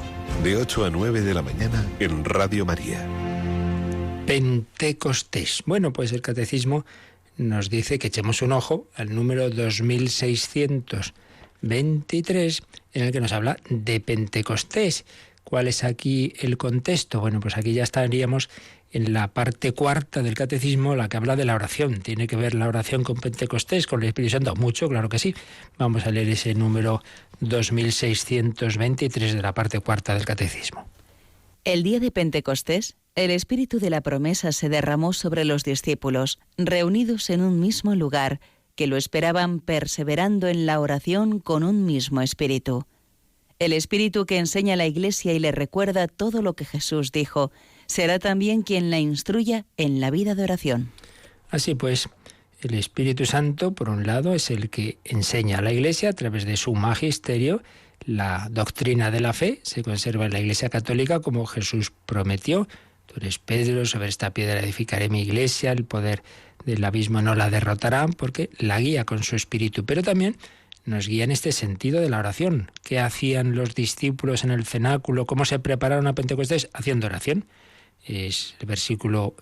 de 8 a 9 de la mañana en Radio María. Pentecostés. Bueno, pues el Catecismo nos dice que echemos un ojo al número 2623, en el que nos habla de Pentecostés. ¿Cuál es aquí el contexto? Bueno, pues aquí ya estaríamos en la parte cuarta del Catecismo, la que habla de la oración. ¿Tiene que ver la oración con Pentecostés, con el Espíritu Santo? Mucho, claro que sí. Vamos a leer ese número 2623 de la parte cuarta del Catecismo. El día de Pentecostés, el Espíritu de la promesa se derramó sobre los discípulos, reunidos en un mismo lugar, que lo esperaban perseverando en la oración con un mismo espíritu. El Espíritu que enseña a la Iglesia y le recuerda todo lo que Jesús dijo, será también quien la instruya en la vida de oración. Así pues, el Espíritu Santo, por un lado, es el que enseña a la Iglesia a través de su magisterio. La doctrina de la fe se conserva en la Iglesia Católica como Jesús prometió. Tú eres Pedro, sobre esta piedra edificaré mi Iglesia, el poder del abismo no la derrotarán, porque la guía con su Espíritu. Pero también nos guía en este sentido de la oración. ¿Qué hacían los discípulos en el cenáculo? ¿Cómo se prepararon a Pentecostés? Haciendo oración. Es el versículo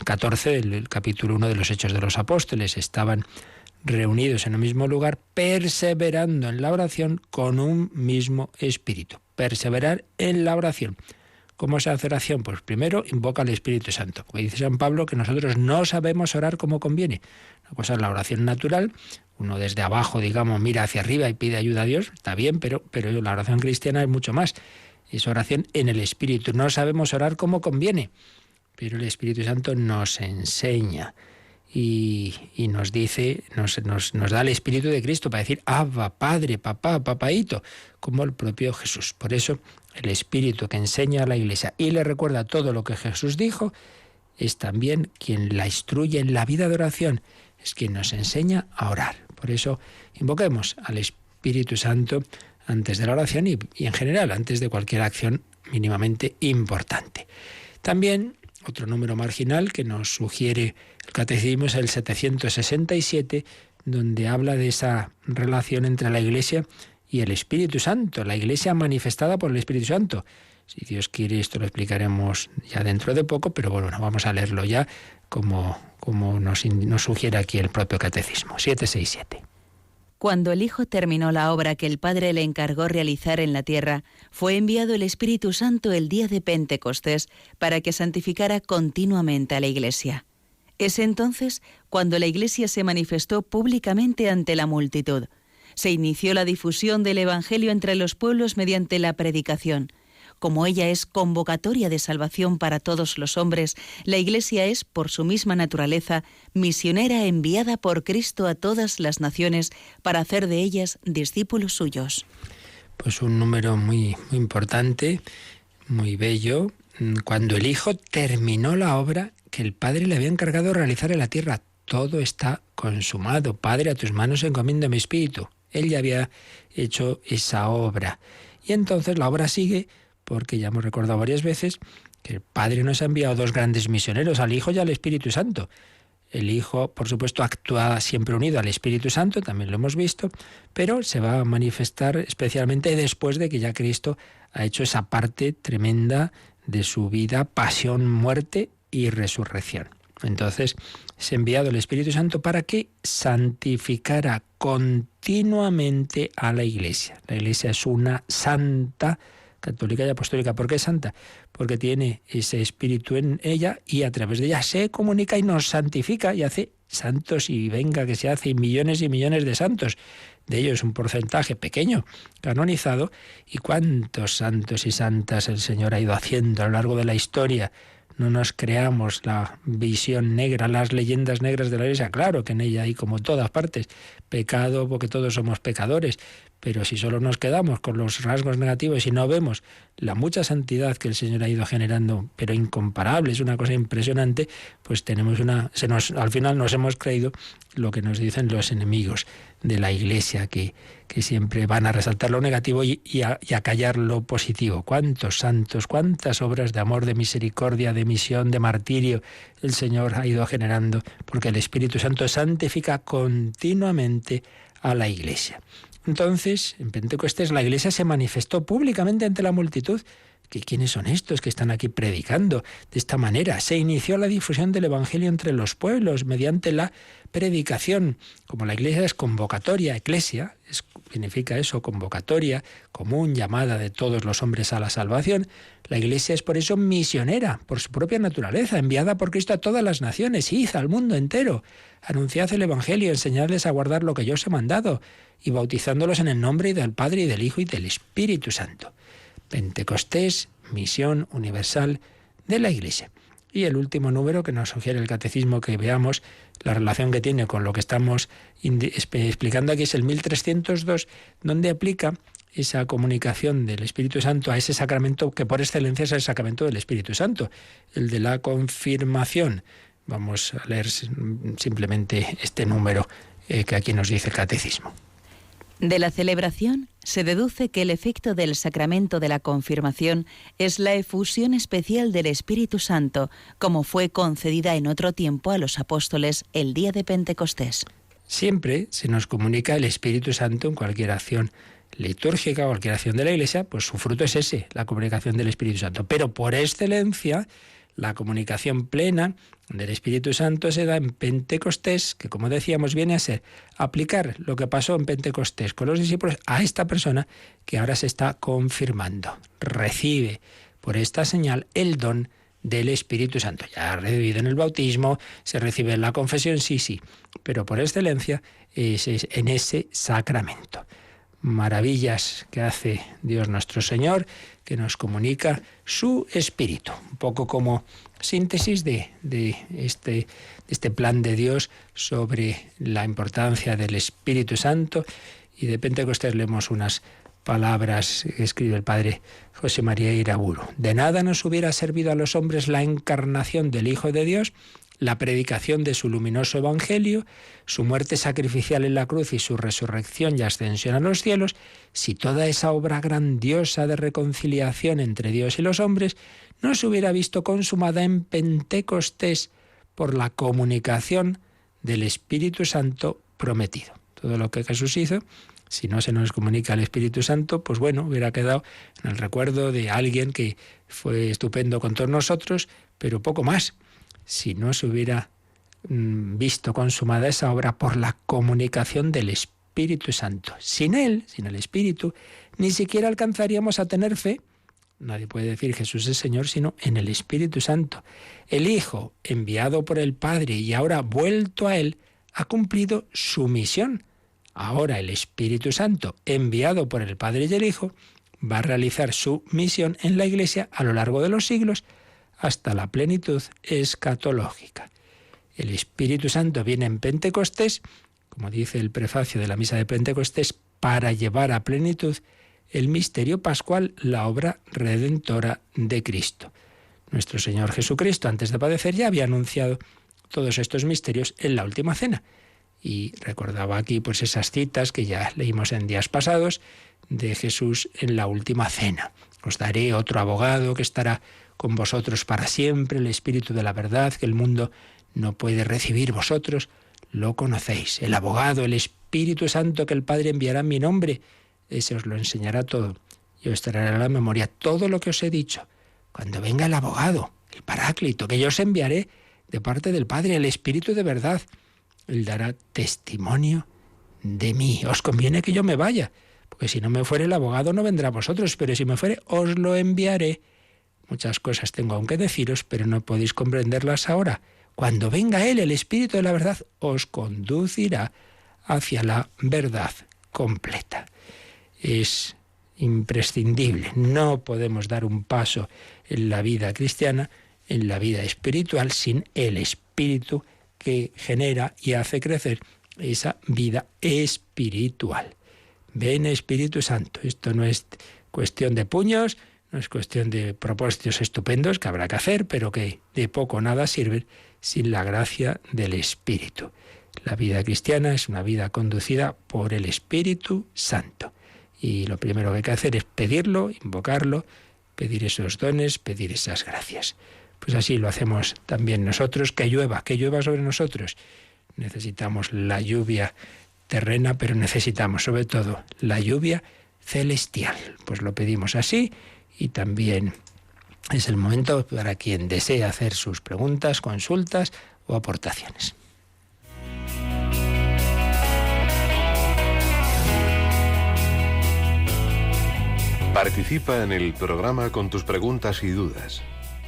14 del capítulo 1 de los Hechos de los Apóstoles. Estaban reunidos en el mismo lugar, perseverando en la oración con un mismo espíritu. Perseverar en la oración. ¿Cómo se hace oración? Pues primero invoca al Espíritu Santo. Como dice San Pablo, que nosotros no sabemos orar como conviene. Una cosa es la oración natural. Uno desde abajo, digamos, mira hacia arriba y pide ayuda a Dios. Está bien, pero la oración cristiana es mucho más. Es oración en el Espíritu. No sabemos orar como conviene, pero el Espíritu Santo nos enseña y nos dice, nos da el Espíritu de Cristo para decir Abba, Padre, Papá, Papaíto, como el propio Jesús. Por eso el Espíritu que enseña a la Iglesia y le recuerda todo lo que Jesús dijo es también quien la instruye en la vida de oración, es quien nos enseña a orar. Por eso invoquemos al Espíritu Santo antes de la oración y en general, antes de cualquier acción mínimamente importante. También, otro número marginal que nos sugiere el Catecismo es el 767, donde habla de esa relación entre la Iglesia y el Espíritu Santo, la Iglesia manifestada por el Espíritu Santo. Si Dios quiere, esto lo explicaremos ya dentro de poco, pero bueno, vamos a leerlo ya como nos sugiere aquí el propio Catecismo. 767. Cuando el Hijo terminó la obra que el Padre le encargó realizar en la tierra, fue enviado el Espíritu Santo el día de Pentecostés para que santificara continuamente a la Iglesia. Es entonces cuando la Iglesia se manifestó públicamente ante la multitud. Se inició la difusión del Evangelio entre los pueblos mediante la predicación. Como ella es convocatoria de salvación para todos los hombres, la Iglesia es, por su misma naturaleza, misionera enviada por Cristo a todas las naciones para hacer de ellas discípulos suyos. Pues un número muy, muy importante, muy bello, cuando el Hijo terminó la obra que el Padre le había encargado realizar en la tierra. Todo está consumado. Padre, a tus manos encomiendo mi espíritu. Él ya había hecho esa obra. Y entonces la obra sigue, porque ya hemos recordado varias veces que el Padre nos ha enviado dos grandes misioneros, al Hijo y al Espíritu Santo. El Hijo, por supuesto, actúa siempre unido al Espíritu Santo, también lo hemos visto, pero se va a manifestar especialmente después de que ya Cristo ha hecho esa parte tremenda de su vida, pasión, muerte y resurrección. Entonces, se ha enviado el Espíritu Santo para que santificara continuamente a la Iglesia. La Iglesia es una santa, católica y apostólica. ¿Por qué es santa? Porque tiene ese Espíritu en ella y a través de ella se comunica y nos santifica y hace santos, y venga que se hace, y millones de santos. De ellos un porcentaje pequeño, canonizado. ¿Y cuántos santos y santas el Señor ha ido haciendo a lo largo de la historia? No nos creamos la visión negra, las leyendas negras de la Iglesia. Claro que en ella hay, como todas partes, pecado, porque todos somos pecadores. Pero si solo nos quedamos con los rasgos negativos y no vemos la mucha santidad que el Señor ha ido generando, pero incomparable, es una cosa impresionante, pues tenemos al final nos hemos creído lo que nos dicen los enemigos de la Iglesia, que siempre van a resaltar lo negativo y a callar lo positivo. Cuántos santos, cuántas obras de amor, de misericordia, de misión, de martirio el Señor ha ido generando, porque el Espíritu Santo santifica continuamente a la Iglesia. Entonces, en Pentecostés la Iglesia se manifestó públicamente ante la multitud. ¿Quiénes son estos que están aquí predicando de esta manera? Se inició la difusión del Evangelio entre los pueblos mediante la predicación. Como la Iglesia es convocatoria, eclesia, significa eso, convocatoria, común, llamada de todos los hombres a la salvación, la Iglesia es por eso misionera, por su propia naturaleza, enviada por Cristo a todas las naciones. Id al mundo entero, anunciad el Evangelio, enseñadles a guardar lo que yo os he mandado, y bautizándolos en el nombre del Padre y del Hijo y del Espíritu Santo. Pentecostés, misión universal de la Iglesia. Y el último número que nos sugiere el Catecismo que veamos la relación que tiene con lo que estamos explicando aquí es el 1302, donde aplica esa comunicación del Espíritu Santo a ese sacramento que por excelencia es el sacramento del Espíritu Santo, el de la confirmación. Vamos a leer simplemente este número que aquí nos dice el Catecismo. De la celebración se deduce que el efecto del sacramento de la confirmación es la efusión especial del Espíritu Santo, como fue concedida en otro tiempo a los apóstoles el día de Pentecostés. Siempre se nos comunica el Espíritu Santo en cualquier acción litúrgica, cualquier acción de la Iglesia, pues su fruto es ese, la comunicación del Espíritu Santo. Pero por excelencia, la comunicación plena del Espíritu Santo se da en Pentecostés, que como decíamos viene a ser aplicar lo que pasó en Pentecostés con los discípulos a esta persona que ahora se está confirmando. Recibe por esta señal el don del Espíritu Santo. Ya ha recibido en el bautismo, se recibe en la confesión, sí, pero por excelencia es en ese sacramento. Maravillas que hace Dios nuestro Señor, que nos comunica su Espíritu. Un poco como síntesis de este plan de Dios sobre la importancia del Espíritu Santo. Y de Pentecostés leemos unas palabras que escribe el padre José María Iraburu. De nada nos hubiera servido a los hombres la encarnación del Hijo de Dios, la predicación de su luminoso Evangelio, su muerte sacrificial en la cruz y su resurrección y ascensión a los cielos, si toda esa obra grandiosa de reconciliación entre Dios y los hombres no se hubiera visto consumada en Pentecostés por la comunicación del Espíritu Santo prometido. Todo lo que Jesús hizo, si no se nos comunica el Espíritu Santo, pues bueno, hubiera quedado en el recuerdo de alguien que fue estupendo con todos nosotros, pero poco más. Si no se hubiera visto consumada esa obra por la comunicación del Espíritu Santo. Sin él, sin el Espíritu, ni siquiera alcanzaríamos a tener fe. Nadie puede decir Jesús es Señor sino en el Espíritu Santo. El Hijo, enviado por el Padre y ahora vuelto a él, ha cumplido su misión. Ahora el Espíritu Santo, enviado por el Padre y el Hijo, va a realizar su misión en la Iglesia a lo largo de los siglos hasta la plenitud escatológica. El Espíritu Santo viene en Pentecostés, como dice el prefacio de la misa de Pentecostés, para llevar a plenitud el misterio pascual, la obra redentora de Cristo. Nuestro Señor Jesucristo, antes de padecer, ya había anunciado todos estos misterios en la última cena. Y recordaba aquí pues esas citas que ya leímos en días pasados de Jesús en la última cena. Os daré otro abogado que estará con vosotros para siempre, el Espíritu de la verdad, que el mundo no puede recibir, vosotros lo conocéis. El abogado, el Espíritu Santo que el Padre enviará en mi nombre, ese os lo enseñará todo y os traerá a la memoria todo lo que os he dicho. Cuando venga el abogado, el Paráclito, que yo os enviaré de parte del Padre, el Espíritu de verdad, Él dará testimonio de mí. Os conviene que yo me vaya, porque si no me fuere el abogado no vendrá a vosotros, pero si me fuere os lo enviaré. Muchas cosas tengo aún que deciros, pero no podéis comprenderlas ahora. Cuando venga Él, el Espíritu de la verdad, os conducirá hacia la verdad completa. Es imprescindible. No podemos dar un paso en la vida cristiana, en la vida espiritual, sin el Espíritu que genera y hace crecer esa vida espiritual. Ven Espíritu Santo. Esto no es cuestión de puños, no es cuestión de propósitos estupendos que habrá que hacer, pero que de poco o nada sirven sin la gracia del Espíritu. La vida cristiana es una vida conducida por el Espíritu Santo. Y lo primero que hay que hacer es pedirlo, invocarlo, pedir esos dones, pedir esas gracias. Pues así lo hacemos también nosotros, que llueva sobre nosotros. Necesitamos la lluvia terrena, pero necesitamos sobre todo la lluvia celestial. Pues lo pedimos así y también es el momento para quien desee hacer sus preguntas, consultas o aportaciones. Participa en el programa con tus preguntas y dudas.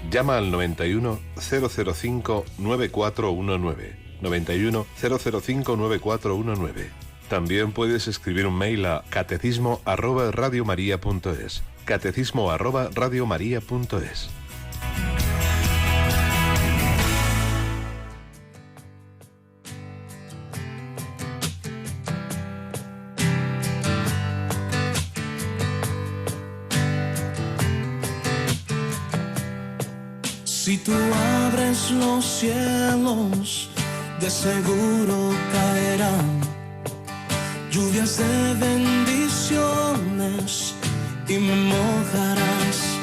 Llama al 91 005 9419. 91 005 9419. También puedes escribir un mail a catecismo@radiomaria.es. catecismo@radiomaria.es. Si tú abres los cielos, de seguro caerán lluvias de bendiciones y me mojarás.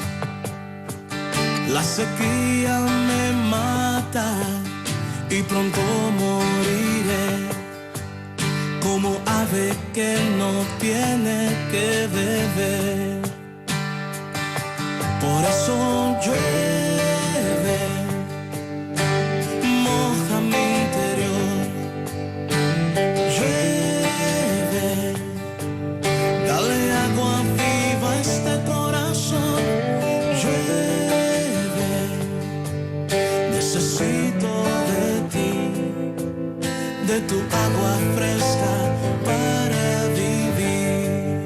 La sequía me mata y pronto moriré, como ave que no tiene que beber. Por eso llueve, moja mi interior. Llueve, dale agua viva a este corazón. Llueve, necesito de ti, de tu agua fresca para vivir.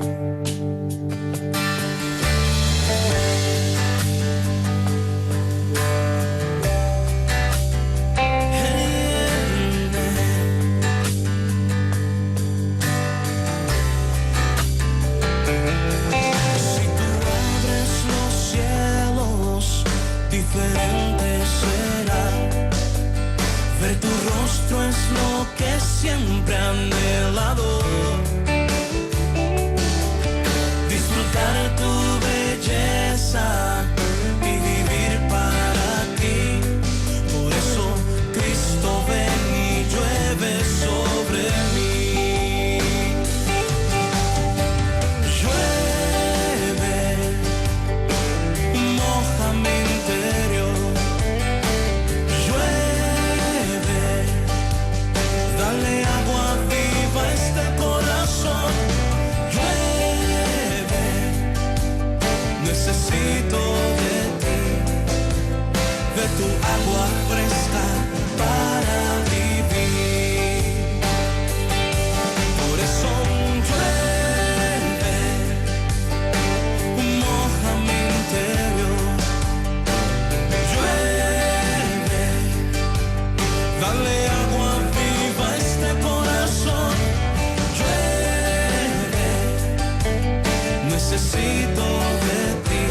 necesito de ti,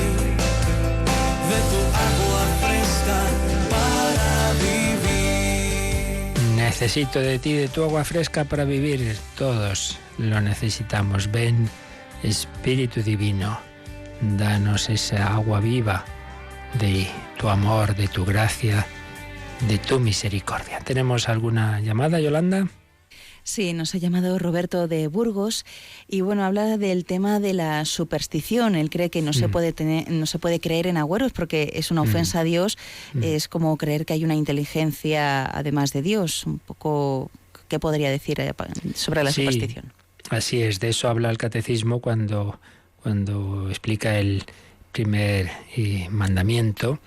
de tu agua fresca para vivir. Necesito de ti, de tu agua fresca para vivir. Todos lo necesitamos. Ven, Espíritu Divino, danos esa agua viva de tu amor, de tu gracia, de tu misericordia. ¿Tenemos alguna llamada, Yolanda? Sí, nos ha llamado Roberto de Burgos y bueno, habla del tema de la superstición. Él cree que no se puede creer en agüeros porque es una ofensa a Dios. Es como creer que hay una inteligencia además de Dios. Un poco, ¿qué podría decir sobre la superstición? Así es, de eso habla el catecismo cuando explica el primer mandamiento,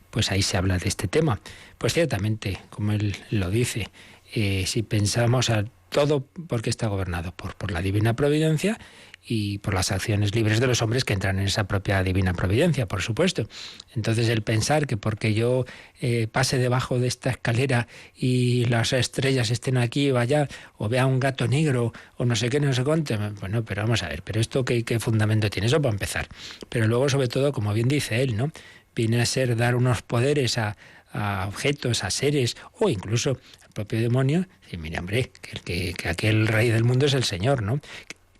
pues ahí se habla de este tema. Pues ciertamente, como él lo dice, si pensamos a todo porque está gobernado por la divina providencia y por las acciones libres de los hombres que entran en esa propia divina providencia, por supuesto. Entonces el pensar que porque yo pase debajo de esta escalera y las estrellas estén aquí o allá, o vea un gato negro o no sé qué, no sé cuánto, bueno, pero vamos a ver, pero esto qué fundamento tiene, eso para empezar. Pero luego, sobre todo, como bien dice él, ¿no? Viene a ser dar unos poderes a objetos, a seres, o incluso al propio demonio. Y mira, hombre, que aquel rey del mundo es el Señor, ¿no?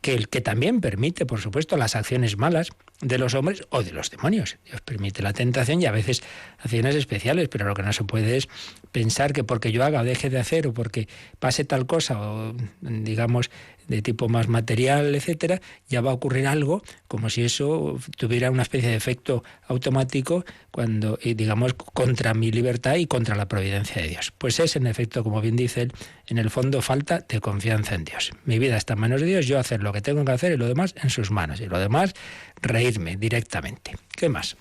Que el que también permite, por supuesto, las acciones malas de los hombres o de los demonios. Dios permite la tentación y a veces acciones especiales, pero lo que no se puede es pensar que porque yo haga o deje de hacer o porque pase tal cosa o digamos de tipo más material, etcétera, ya va a ocurrir algo como si eso tuviera una especie de efecto automático cuando, digamos, contra mi libertad y contra la providencia de Dios. Pues es, en efecto, como bien dice él, en el fondo falta de confianza en Dios. Mi vida está en manos de Dios, yo hacer lo que tengo que hacer y lo demás en sus manos. Y lo demás, reírme directamente. ¿Qué más?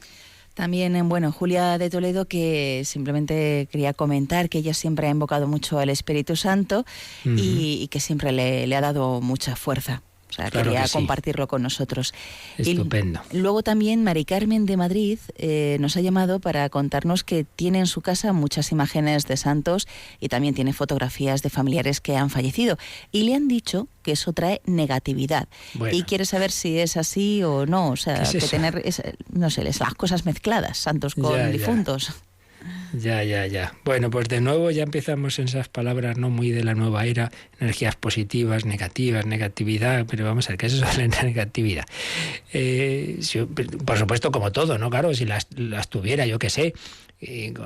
También, bueno, Julia de Toledo, que simplemente quería comentar que ella siempre ha invocado mucho al Espíritu Santo y que siempre le ha dado mucha fuerza. O sea, claro quería que sí. compartirlo con nosotros. Estupendo. Y luego también Mari Carmen de Madrid nos ha llamado para contarnos que tiene en su casa muchas imágenes de santos y también tiene fotografías de familiares que han fallecido. Y le han dicho que eso trae negatividad. Bueno. Y quiere saber si es así o no. O sea, ¿Qué es que eso? tener, no sé, las cosas mezcladas, santos con difuntos. Ya. Bueno, pues de nuevo ya empezamos en esas palabras no muy de la nueva era, energías positivas, negativas, negatividad, pero vamos a ver, ¿qué es eso de la negatividad? Por supuesto, como todo, ¿no? Claro, si las tuviera, yo qué sé,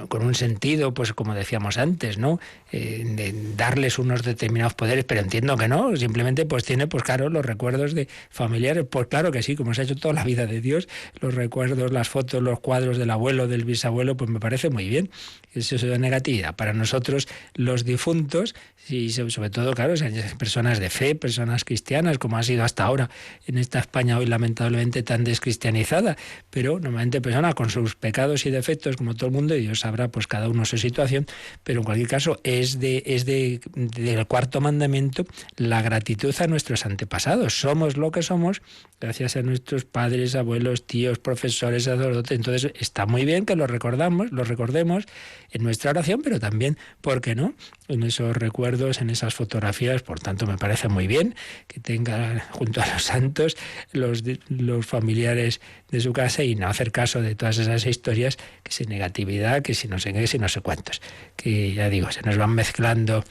con un sentido, pues como decíamos antes, ¿no? De darles unos determinados poderes, pero entiendo que no, simplemente pues tiene, pues claro, los recuerdos de familiares, pues claro que sí, como se ha hecho toda la vida de Dios, los recuerdos, las fotos, los cuadros del abuelo, del bisabuelo, pues me parece muy bien. Eso es de negatividad. Para nosotros, los difuntos, y sobre todo, claro, personas de fe, personas cristianas, como ha sido hasta ahora en esta España hoy lamentablemente tan descristianizada, pero normalmente personas con sus pecados y defectos, como todo el mundo, y Dios sabrá pues cada uno su situación, pero en cualquier caso es del cuarto mandamiento la gratitud a nuestros antepasados. Somos lo que somos gracias a nuestros padres, abuelos, tíos, profesores, sacerdotes. Entonces está muy bien que los recordemos en nuestra oración, pero también, ¿por qué no?, en esos recuerdos, en esas fotografías. Por tanto, me parece muy bien que tenga junto a los santos los familiares de su casa y no hacer caso de todas esas historias, que si negatividad, que si no sé qué, si no sé cuántos, que ya digo, se nos van mezclando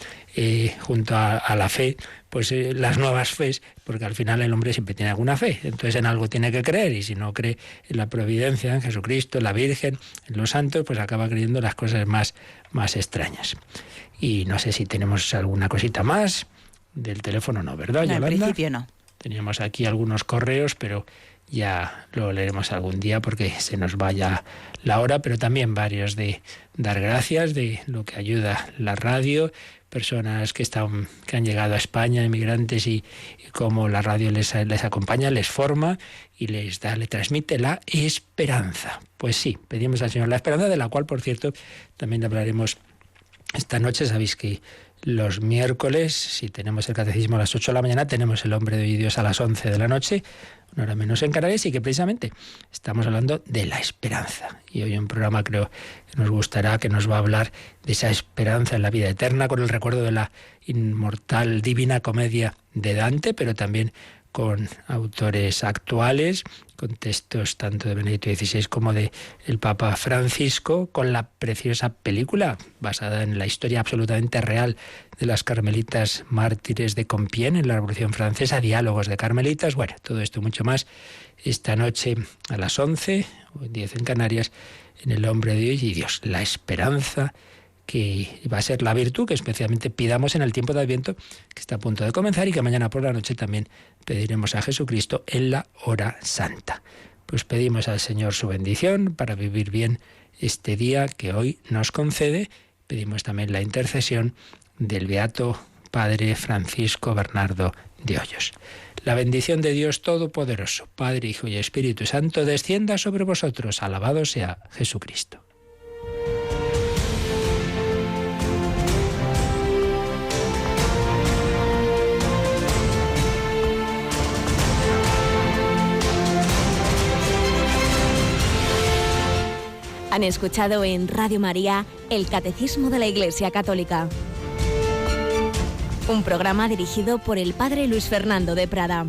junto a la fe, pues las nuevas fes, porque al final el hombre siempre tiene alguna fe, entonces en algo tiene que creer, y si no cree en la providencia, en Jesucristo, en la Virgen, en los santos, pues acaba creyendo las cosas más extrañas. Y no sé si tenemos alguna cosita más del teléfono, no, ¿verdad, Yolanda? En principio no. Teníamos aquí algunos correos, pero ya lo leeremos algún día porque se nos vaya la hora, pero también varios de dar gracias de lo que ayuda la radio, personas que han llegado a España, inmigrantes, y cómo la radio les acompaña, les forma y le transmite la esperanza. Pues sí, pedimos al Señor la esperanza, de la cual, por cierto, también hablaremos esta noche. Sabéis que los miércoles, si tenemos el catecismo a las 8 de la mañana, tenemos el Hombre de Hoy y Dios a las 11 de la noche, una hora menos en Canarias, y que precisamente estamos hablando de la esperanza. Y hoy un programa creo que nos gustará, que nos va a hablar de esa esperanza en la vida eterna, con el recuerdo de la inmortal Divina Comedia de Dante, pero también con autores actuales, con textos tanto de Benedicto XVI como de el Papa Francisco, con la preciosa película basada en la historia absolutamente real de las carmelitas mártires de Compiègne en la Revolución Francesa, Diálogos de Carmelitas. Bueno, todo esto y mucho más esta noche a las 11, o 10 en Canarias, en El Hombre de Hoy y Dios, la esperanza que va a ser la virtud que especialmente pidamos en el tiempo de Adviento, que está a punto de comenzar, y que mañana por la noche también pediremos a Jesucristo en la hora santa. Pues pedimos al Señor su bendición para vivir bien este día que hoy nos concede. Pedimos también la intercesión del Beato Padre Francisco Bernardo de Hoyos. La bendición de Dios Todopoderoso, Padre, Hijo y Espíritu Santo, descienda sobre vosotros. Alabado sea Jesucristo. Han escuchado en Radio María el Catecismo de la Iglesia Católica, un programa dirigido por el Padre Luis Fernando de Prada.